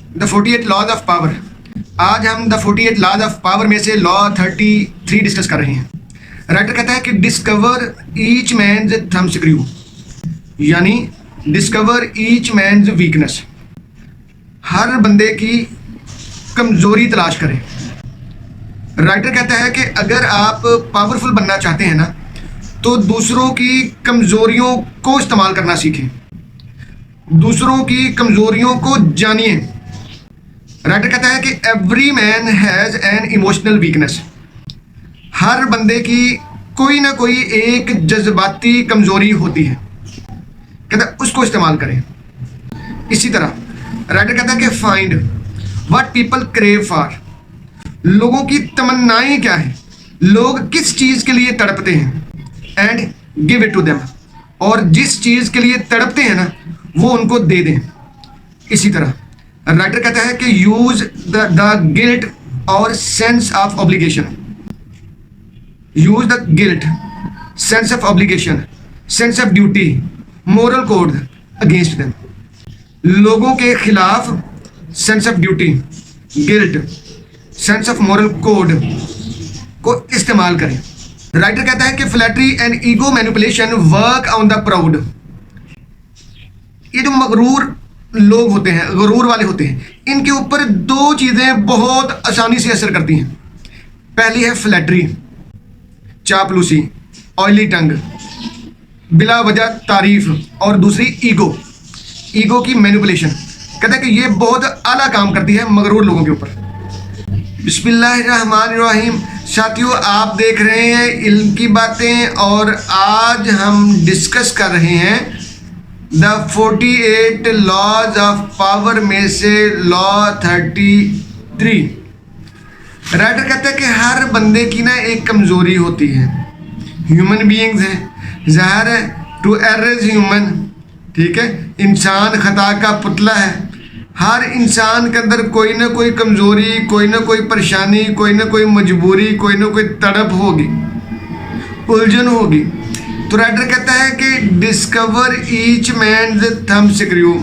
The 48 laws of power. आज हम the 48 laws of power में से लॉ 33 डिस्कस कर रहे हैं। राइटर कहता है कि discover each man's thumb screw, यानी डिस्कवर ईच मैन्स वीकनेस। हर बंदे की कमजोरी तलाश करें। राइटर कहता है कि अगर आप पावरफुल बनना चाहते हैं ना, तो दूसरों की कमजोरियों को इस्तेमाल करना सीखें, दूसरों की कमजोरियों को जानिए। राइटर कहता है कि every man has an emotional weakness. हर बंदे की कोई ना कोई एक जज्बाती कमजोरी होती है, कहता है उसको इस्तेमाल करें। इसी तरह राइटर कहता है कि find what people crave for. लोगों की तमन्नाएं क्या है, लोग किस चीज़ के लिए तड़पते हैं, and give it to them. और जिस चीज़ के लिए तड़पते हैं ना, वो उनको दे दें। इसी तरह राइटर कहता है कि यूज द गिल्ट और sense of obligation. Use the guilt, sense of obligation, sense of duty, moral code against them. लोगों के खिलाफ sense of duty, guilt, sense of moral code को इस्तेमाल करें। राइटर कहता है कि flattery and ego manipulation work on the proud. ये जो मगरूर लोग होते हैं, गरूर वाले होते हैं, इनके ऊपर दो चीज़ें बहुत आसानी से असर करती हैं। पहली है फ्लैटरी, चापलूसी, ऑयली टंग, बिला वजह तारीफ, और दूसरी ईगो, ईगो की मैनिपुलेशन। कहते हैं कि ये बहुत आला काम करती है मगरूर लोगों के ऊपर। बिस्मिल्लाहिर्रहमानिर्रहीम। साथियों, आप देख रहे हैं इल्म की बातें, और आज हम डिस्कस कर रहे हैं द 48 लॉज ऑफ पावर में से लॉ 33। राइटर कहता है कि हर बंदे की ना एक कमज़ोरी होती है। ह्यूमन बीइंग्स हैं, ज़ाहिर है, टू एरर इज ह्यूमन। ठीक है, इंसान खता का पुतला है। हर इंसान के अंदर कोई ना कोई कमज़ोरी, कोई ना कोई परेशानी, कोई ना कोई मजबूरी, कोई ना कोई तड़प होगी, उलझन होगी। तो राइटर कहता है कि discover each man's thumb screw.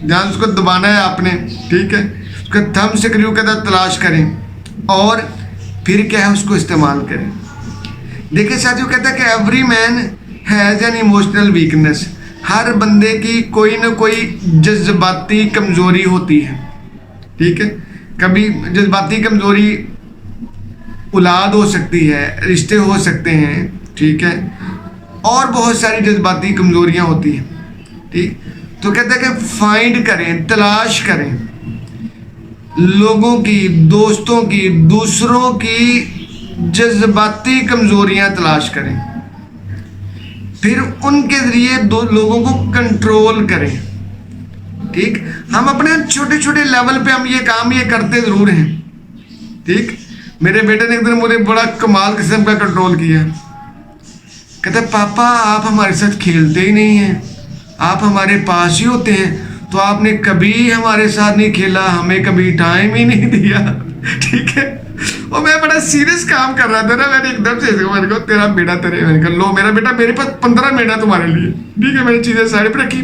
ध्यान उसको दबाना है आपने, ठीक है, उसका थंब स्क्रू का तलाश करें और फिर क्या है उसको इस्तेमाल करें। देखिए साथियों, कहता है कि every man has an emotional weakness. हर बंदे की कोई ना कोई जज्बाती कमज़ोरी होती है। ठीक है, कभी जज्बाती कमज़ोरी औलाद हो सकती है, रिश्ते हो सकते हैं, ठीक है, और बहुत सारी जज्बाती कमज़ोरियाँ होती हैं। ठीक, तो कहते हैं कि फाइंड करें, तलाश करें लोगों की, दोस्तों की, दूसरों की जज्बाती कमज़ोरियाँ तलाश करें, फिर उनके ज़रिए दो लोगों को कंट्रोल करें। ठीक, हम अपने छोटे छोटे लेवल पे हम ये काम ये करते ज़रूर हैं। ठीक, मेरे बेटे ने एक दिन मुझे बड़ा कमाल किस्म का कंट्रोल किया। कहता पापा आप हमारे साथ खेलते ही नहीं हैं, आप हमारे पास ही होते हैं, तो आपने कभी हमारे साथ नहीं खेला, हमें कभी टाइम ही नहीं दिया। ठीक है, और मैं बड़ा सीरियस काम कर रहा था ना, मैंने एकदम से मैंने कहा तेरा बेटा तेरे, मैंने कहा लो मेरा बेटा, मेरे पास 15 मिनट है तुम्हारे लिए। ठीक है, मैंने चीज़ें साइड पर रखी,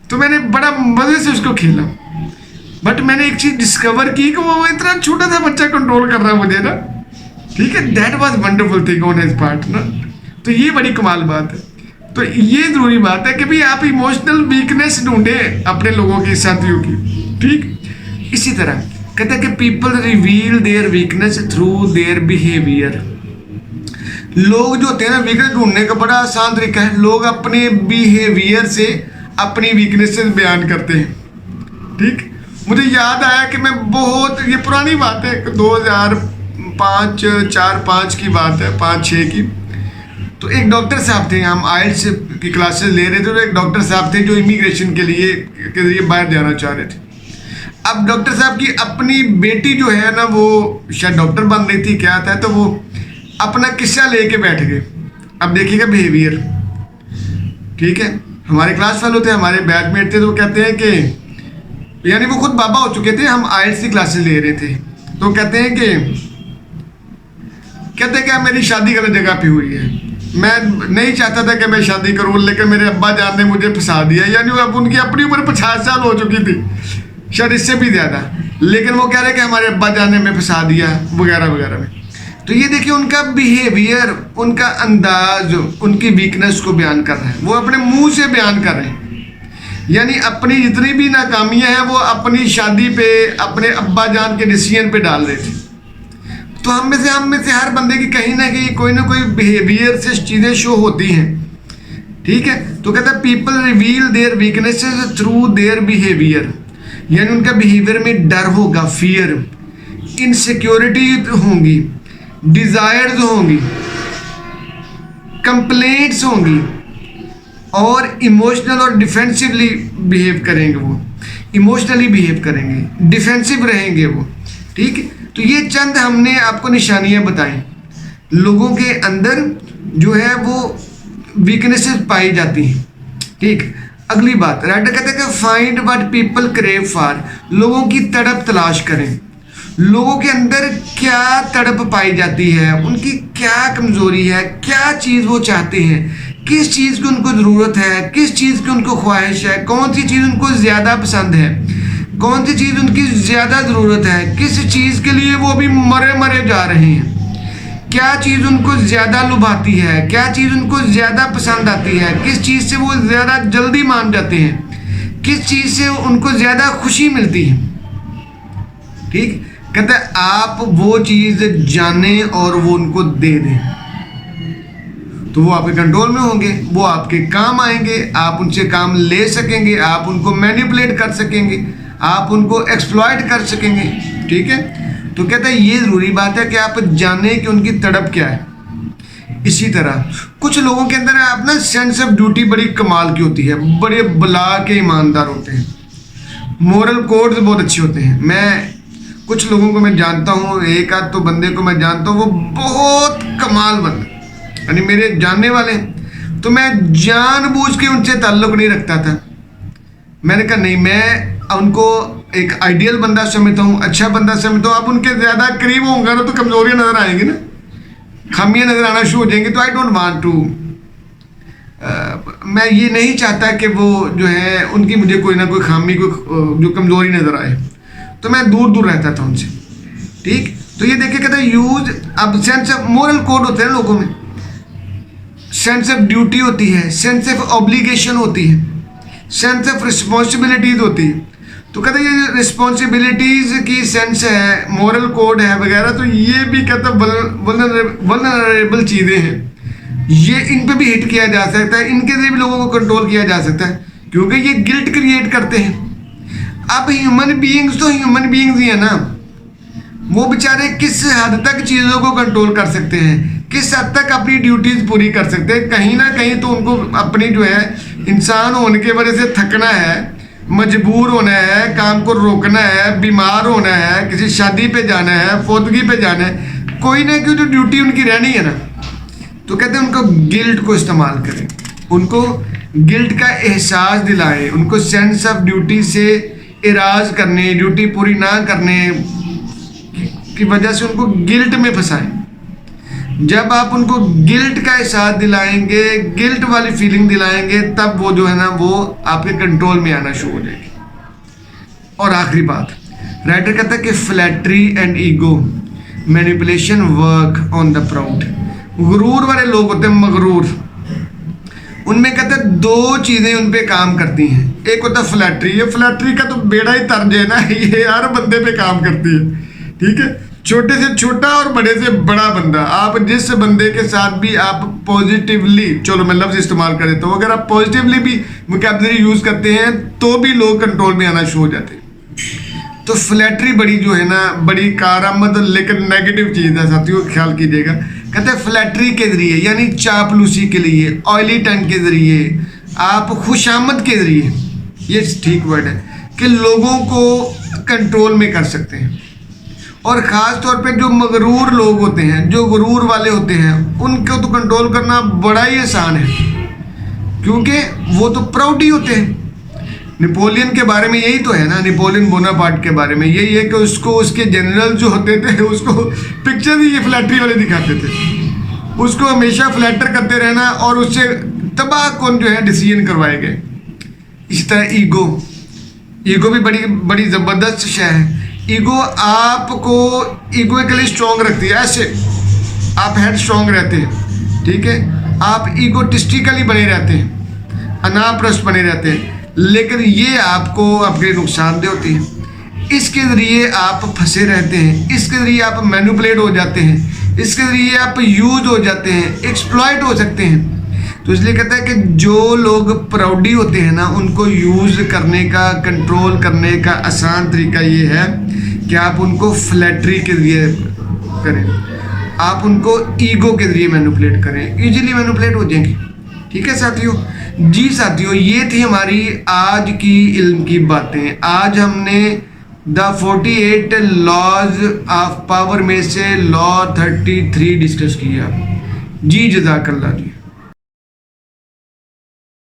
तो मैंने बड़ा मज़े से उसको खेला। बट मैंने एक चीज़ डिस्कवर की कि वो इतना छोटा सा बच्चा कंट्रोल कर रहा है मुझे ना। ठीक है, that was wonderful thing on his part ना। तो ये बड़ी कमाल बात है। तो ये ज़रूरी बात है कि भाई आप इमोशनल वीकनेस ढूंढें अपने लोगों की, साथियों की। ठीक, इसी तरह कहते हैं कि people reveal their weakness through their behaviour. लोग जो होते हैं ना, वीकनेस ढूंढने का बड़ा आसान तरीका है, लोग अपने बिहेवियर से अपनी वीकनेसेस बयान करते हैं। ठीक, मुझे याद आया कि मैं बहुत, ये पुरानी बात है, 2005 4-5 की बात है, 5-6 की। तो एक डॉक्टर साहब थे, हम आइल्स की क्लासेस ले रहे थे, तो एक डॉक्टर साहब थे जो इमिग्रेशन के लिए बाहर जाना चाह रहे थे। अब डॉक्टर साहब की अपनी बेटी जो है ना, वो शायद डॉक्टर बन रही थी, क्या था, तो वो अपना किस्सा लेके बैठ गए। अब देखिएगा बिहेवियर। ठीक है, हमारे क्लास फेलो थे, हमारे बैचमेट थे, तो वो कहते हैं कि यानी वो खुद बाबा हो चुके थे, हम आइल्स की क्लासेस ले रहे थे, तो कहते हैं कि मेरी शादी गलत जगह पे हुई है, मैं नहीं चाहता था कि मैं शादी करूं, लेकिन मेरे अब्बा जान ने मुझे फंसा दिया। यानी अब उनकी अपनी उम्र 50 साल हो चुकी थी। शायद इससे भी ज़्यादा, लेकिन वो कह रहे कि हमारे अब्बा जान ने हमें फंसा दिया वगैरह वगैरह में। तो ये देखिए उनका बिहेवियर, उनका अंदाज उनकी वीकनेस को बयान कर रहा है, वो अपने मुंह से बयान कर रहे हैं। यानी अपनी जितनी भी नाकामियां हैं वो अपनी शादी पे, अपने अब्बा जान के डिसीजन पे डाल रहे थे। तो हम में से हर बंदे की कहीं ना कहीं कोई ना कोई बिहेवियर से चीज़ें शो होती हैं, ठीक है। तो कहता है people reveal their weaknesses through their behaviour, यानी उनका बिहेवियर में डर होगा, फियर, इनसिक्योरिटी होंगी, डिजायर्स होंगी, कंप्लेंट्स होंगी, और इमोशनल और डिफेंसिवली बिहेव करेंगे, वो इमोशनली बिहेव करेंगे, डिफेंसिव रहेंगे वो, ठीक है। तो ये चंद हमने आपको निशानियां बताई लोगों के अंदर जो है वो वीकनेसेस पाई जाती हैं, ठीक। अगली बात राइटर कहते हैं कि find what people crave for, लोगों की तड़प तलाश करें। लोगों के अंदर क्या तड़प पाई जाती है, उनकी क्या कमजोरी है, क्या चीज़ वो चाहते हैं, किस चीज़ की उनको ज़रूरत है, किस चीज़ की उनको ख्वाहिश है, कौन सी चीज़ उनको ज़्यादा पसंद है, कौन सी चीज़ उनकी ज़्यादा ज़रूरत है, किस चीज़ के लिए वो अभी मरे मरे जा रहे हैं, क्या चीज़ उनको ज़्यादा लुभाती है, क्या चीज़ उनको ज़्यादा पसंद आती है, किस चीज़ से वो ज़्यादा जल्दी मान जाते हैं, किस चीज़ से उनको ज़्यादा खुशी मिलती है, ठीक। कहते हैं आप वो चीज़ जाने और वो उनको दे दें, तो वो आपके कंट्रोल में होंगे, वो आपके काम आएंगे, आप उनसे काम ले सकेंगे, आप उनको मैनिपुलेट कर सकेंगे, आप उनको एक्सप्लॉइट कर सकेंगे, ठीक है। तो कहते हैं ये ज़रूरी बात है कि आप जाने कि उनकी तड़प क्या है। इसी तरह कुछ लोगों के अंदर आप ना सेंस ऑफ ड्यूटी बड़ी कमाल की होती है, बड़े बला के ईमानदार होते हैं, मोरल कोड्स बहुत अच्छे होते हैं। मैं कुछ लोगों को मैं जानता हूँ, एक आध तो बंदे को मैं जानता हूँ, वो बहुत कमाल बंदा, यानी मेरे जानने वाले हैं, तो मैं जानबूझ के उनसे ताल्लुक़ नहीं रखता था। मैंने कहा नहीं, मैं उनको एक आइडियल बंदा समझता हूँ, अच्छा बंदा समझता हूँ। आप उनके ज़्यादा करीब होंगे ना तो कमज़ोरियाँ नज़र आएंगी ना, खामियाँ नज़र आना शुरू हो जाएंगी। तो आई डोंट वांट टू, मैं ये नहीं चाहता कि वो जो है उनकी मुझे कोई ना कोई खामी, कोई जो कमज़ोरी नज़र आए, तो मैं दूर दूर रहता था उनसे, ठीक। तो ये देखिए कहते हैं यूज, अब सेंस ऑफ मोरल कोड होते हैं लोगों में, सेंस ऑफ ड्यूटी होती है, सेंस ऑफ ऑब्लिगेशन होती है, सेंस ऑफ रिस्पॉन्सिबिलिटीज होती है। तो कहते हैं ये रिस्पॉन्सिबिलिटीज की सेंस है, मोरल कोड है वगैरह, तो ये भी कहते हैं वल्नरेबल चीज़ें हैं, ये इन पे भी हिट किया जा सकता है, इनके से भी लोगों को कंट्रोल किया जा सकता है, क्योंकि ये गिल्ट क्रिएट करते हैं। अब ह्यूमन बीइंग्स तो ह्यूमन बीइंग्स ही है ना, वो बेचारे किस हद तक चीज़ों को कंट्रोल कर सकते हैं, किस हद तक अपनी ड्यूटीज पूरी कर सकते हैं। कहीं ना कहीं तो उनको अपनी जो है इंसान होने की वजह से थकना है, मजबूर होना है, काम को रोकना है, बीमार होना है, किसी शादी पे जाना है, फौतगी पे जाना है, कोई ना कोई तो ड्यूटी उनकी रहनी है ना। तो कहते हैं उनको गिल्ट को इस्तेमाल करें, उनको गिल्ट का एहसास दिलाएं, उनको सेंस ऑफ ड्यूटी से इराज करने, ड्यूटी पूरी ना करने की वजह से उनको गिल्ट में फंसाएं। जब आप उनको गिल्ट का एहसास दिलाएंगे, गिल्ट वाली फीलिंग दिलाएंगे, तब वो जो है ना वो आपके कंट्रोल में आना शुरू हो जाएगी। और आखिरी बात राइटर कहता है कि flattery and ego manipulation work on the proud. गुरूर वाले लोग होते हैं मगरूर, उनमें कहते हैं दो चीज़ें उन पे काम करती हैं। एक होता है फ्लैटरी, ये फ्लैटरी का तो बेड़ा ही तर्ज है ना, ये हर बंदे पे काम करती है, ठीक है। छोटे से छोटा और बड़े से बड़ा बंदा, आप जिस बंदे के साथ भी आप पॉजिटिवली, चलो मैं लफ्ज़ इस्तेमाल कर देता हूँ, अगर आप पॉजिटिवली भी वोकैबुलरी यूज़ करते हैं तो भी लोग कंट्रोल में आना शुरू हो जाते हैं। तो फ्लैटरी बड़ी जो है ना बड़ी कारामद लेकिन नेगेटिव चीज़ है साथियों, ख्याल कीजिएगा। कहते हैं फ्लैटरी के ज़रिए यानी चापलूसी के लिए, ऑयली टंग के ज़रिए, आप खुशामद के ज़रिए, ये ठीक वर्ड है, कि लोगों को कंट्रोल में कर सकते हैं। और ख़ास तौर पे जो मगरूर लोग होते हैं, जो गुरूर वाले होते हैं, उनको तो कंट्रोल करना बड़ा ही आसान है, क्योंकि वो तो प्राउड ही होते हैं। नेपोलियन के बारे में यही तो है ना, नेपोलियन बोनापार्ट के बारे में यही है कि उसको उसके जनरल जो होते थे उसको पिक्चर ही ये फ्लैटरी वाले दिखाते थे, उसको हमेशा फ्लैटर करते रहना और उससे तबाह कौन जो है डिसीजन करवाए गए। इस तरह ईगो, ईगो भी बड़ी बड़ी ज़बरदस्त शय है। ईगो आपको इगोइकली स्ट्रॉन्ग रखती है। ऐसे आप हेड स्ट्रॉन्ग रहते हैं, ठीक है, आप ईगोटिस्टिकली बने रहते हैं, अनाप्रस्त बने रहते हैं, लेकिन ये आपको आपके नुकसानदेह होती है। इसके ज़रिए आप फंसे रहते हैं, इसके ज़रिए आप मैनिपुलेट हो जाते हैं, इसके ज़रिए आप यूज हो जाते हैं, एक्सप्लॉइट हो सकते हैं। तो इसलिए कहता है कि जो लोग प्राउडी होते हैं ना, उनको यूज़ करने का, कंट्रोल करने का आसान तरीका ये है कि आप उनको फ्लैटरी के ज़रिए करें, आप उनको ईगो के ज़रिए मैनिपुलेट करें, इजीली मैनिपुलेट हो जाएंगे। ठीक है साथियों, जी साथियों, ये थी हमारी आज की इल्म की बातें। आज हमने द 48 लॉज ऑफ पावर में से लॉ 33 डिस्कस किया। जी जज़ाकल्लाह जी।